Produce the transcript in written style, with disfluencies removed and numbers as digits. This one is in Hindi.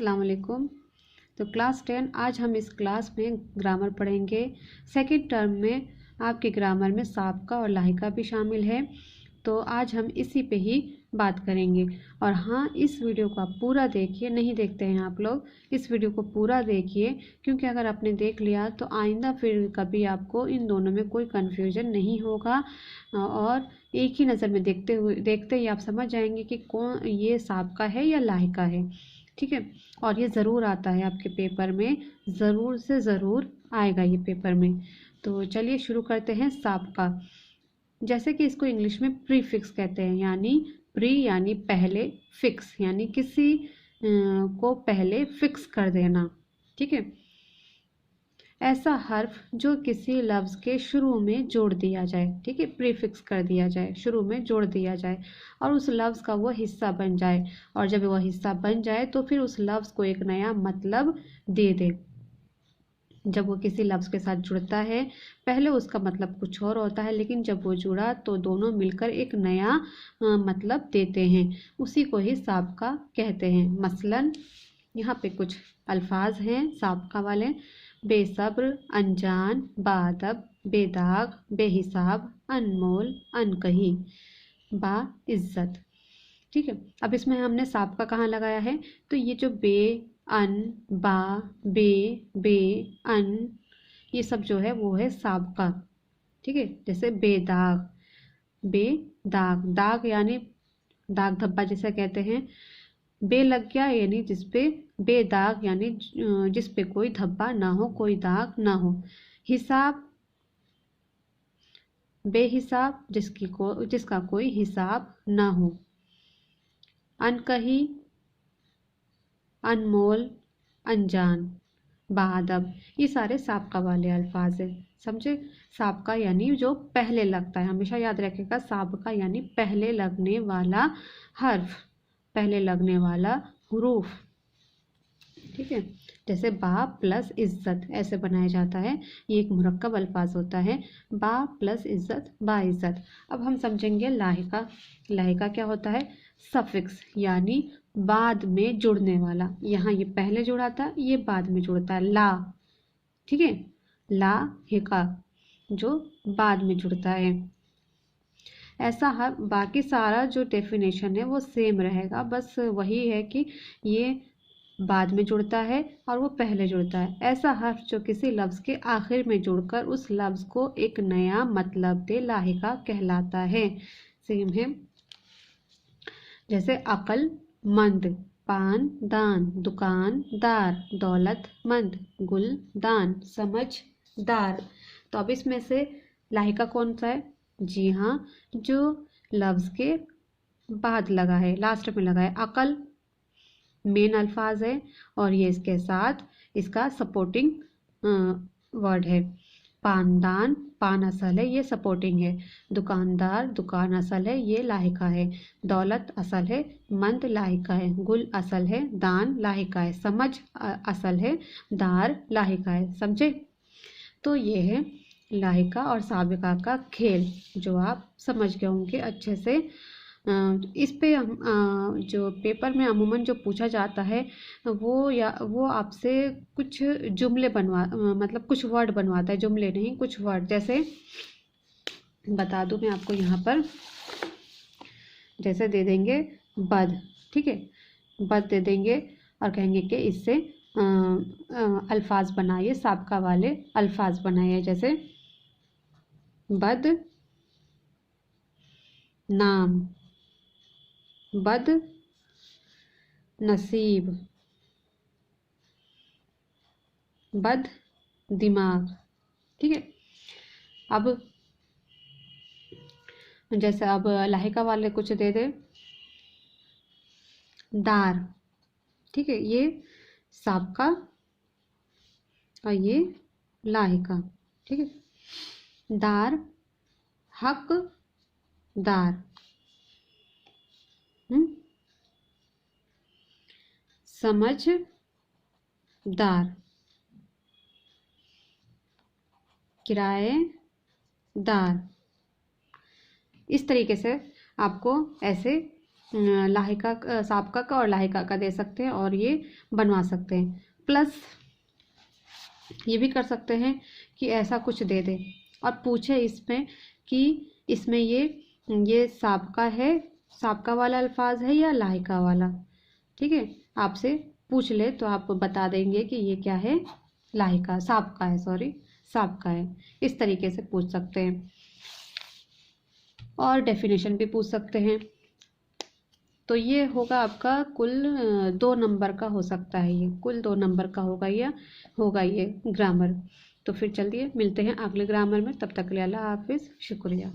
अस्सलाम वालेकुम। तो क्लास 10 आज हम इस क्लास में ग्रामर पढ़ेंगे। सेकंड टर्म में आपके ग्रामर में साबका और लाहिका भी शामिल है। तो आज हम इसी पे ही बात करेंगे। और हाँ, इस वीडियो को आप पूरा देखिए, नहीं देखते हैं आप लोग, इस वीडियो को पूरा देखिए, क्योंकि अगर आपने देख लिया तो आइंदा फिर कभी आपको इन दोनों में कोई कन्फ्यूजन नहीं होगा और एक ही नज़र में देखते ही आप समझ जाएंगे कि कौन ये साबका है या लाहिका है। ठीक है, और ये ज़रूर आता है आपके पेपर में, ज़रूर से ज़रूर आएगा ये पेपर में। तो चलिए शुरू करते हैं। साबका, जैसे कि इसको इंग्लिश में प्रीफिक्स कहते हैं, यानी प्री यानी पहले, फिक्स यानी किसी को पहले फिक्स कर देना। ठीक है, ऐसा हर्फ जो किसी लफ्ज़ के शुरू में जोड़ दिया जाए। ठीक है, प्रीफिक्स कर दिया जाए, शुरू में जोड़ दिया जाए और उस लफ्ज़ का वो हिस्सा बन जाए, और जब वह हिस्सा बन जाए तो फिर उस लफ्ज़ को एक नया मतलब दे दे। जब वो किसी लफ्ज़ के साथ जुड़ता है, पहले उसका मतलब कुछ और होता है, लेकिन जब वो जुड़ा तो दोनों मिलकर एक नया मतलब देते हैं। उसी को ही साबका कहते हैं। मसलन यहाँ पे कुछ अल्फाज हैं साबका वाले: बेसब्र, अनजान, बाअदब, बेदाग, बेहिसाब, अनमोल, अनकही, बाइज्जत। ठीक है, अब इसमें हमने साबका कहाँ लगाया है? तो ये जो बे, अन, बा, बे, अन, ये सब जो है वो है साबका। ठीक है, जैसे बेदाग, बेदाग, दाग यानी दाग धब्बा जिसे कहते हैं। बे लग गया यानी जिसपे, बेदाग यानी जिसपे कोई धब्बा ना हो, कोई दाग ना हो। हिसाब, बेहिसाब, जिसका कोई हिसाब ना हो। अनकही, अनमोल, अनजान, बाअदब, ये सारे साबका वाले अल्फाज हैं। समझे? साबका यानी जो पहले लगता है, हमेशा याद रखेगा, साबका यानी पहले लगने वाला हर्फ, पहले लगने वाला हुरूफ। ठीक है, जैसे बा प्लस इज्जत ऐसे बनाया जाता है। ये एक मुरक्कब अल्फाज होता है, बा प्लस इज्जत, बाइज्जत। अब हम समझेंगे लाहिका। लाहिका क्या होता है? सफिक्स यानी बाद में जुड़ने वाला। यहाँ ये पहले जुड़ा था, ये बाद में जुड़ता है। ला, ठीक है, ला हिका जो बाद में जुड़ता है। ऐसा हर बाकी सारा जो डेफिनेशन है वो सेम रहेगा, बस वही है कि ये बाद में जुड़ता है और वो पहले जुड़ता है। ऐसा हर्फ जो किसी लफ्ज़ के आखिर में जुड़कर उस लफ्ज़ को एक नया मतलब दे, लाहिका कहलाता है। सेम है, जैसे अकल मंद, पान दान, दुकान दार, दौलत मंद, गुल दान, समझदार। तो अब इसमें से लाहिका कौन सा है? जी हाँ, जो लफ्ज़ के बाद लगा है, लास्ट में लगा है। अकल मेन अल्फाज है और ये इसके साथ इसका सपोर्टिंग वर्ड है। पानदान, पान असल है, ये सपोर्टिंग है। दुकानदार, दुकान असल है, ये लाहिका है। दौलत असल है, मंद लाहिका है। गुल असल है, दान लाहिका है। समझ असल है, दार लाहिका है। समझे? तो ये है लाहिका और साबिका का खेल, जो आप समझ गए होंगे अच्छे से। इस पे जो पेपर में अमूमन जो पूछा जाता है वो आपसे कुछ जुमले मतलब कुछ वर्ड बनवाता है, जुमले नहीं, कुछ वर्ड। जैसे बता दूं मैं आपको, यहाँ पर जैसे दे देंगे बद, ठीक है, बद दे देंगे और कहेंगे कि इससे अल्फाज बनाइए, साबका वाले अल्फाज बनाइए। जैसे बद नाम, बद नसीब, बद दिमाग। ठीक है, अब जैसे अब लाहिका वाले कुछ दे दे, दार, ठीक है, ये साबका और ये लाहिका। ठीक है, दार हक दार, समझदार, किराएदार। इस तरीके से आपको ऐसे लाहिका साबका का और लाहिका का दे सकते हैं और ये बनवा सकते हैं। प्लस ये भी कर सकते हैं कि ऐसा कुछ दे दे और पूछे इसमें कि इसमें ये साबका है, साबका वाला अल्फाज है या लाहिका वाला। ठीक है, आपसे पूछ ले तो आप बता देंगे कि ये क्या है, लाहिका, साबका है, सॉरी साबका है। इस तरीके से पूछ सकते हैं और डेफिनेशन भी पूछ सकते हैं। तो ये होगा आपका कुल 2 नंबर का हो सकता है, ये कुल 2 नंबर का होगा ये ग्रामर। तो फिर चलिए मिलते हैं अगले ग्रामर में, तब तक के लिए अल्लाह हाफिज़, शुक्रिया।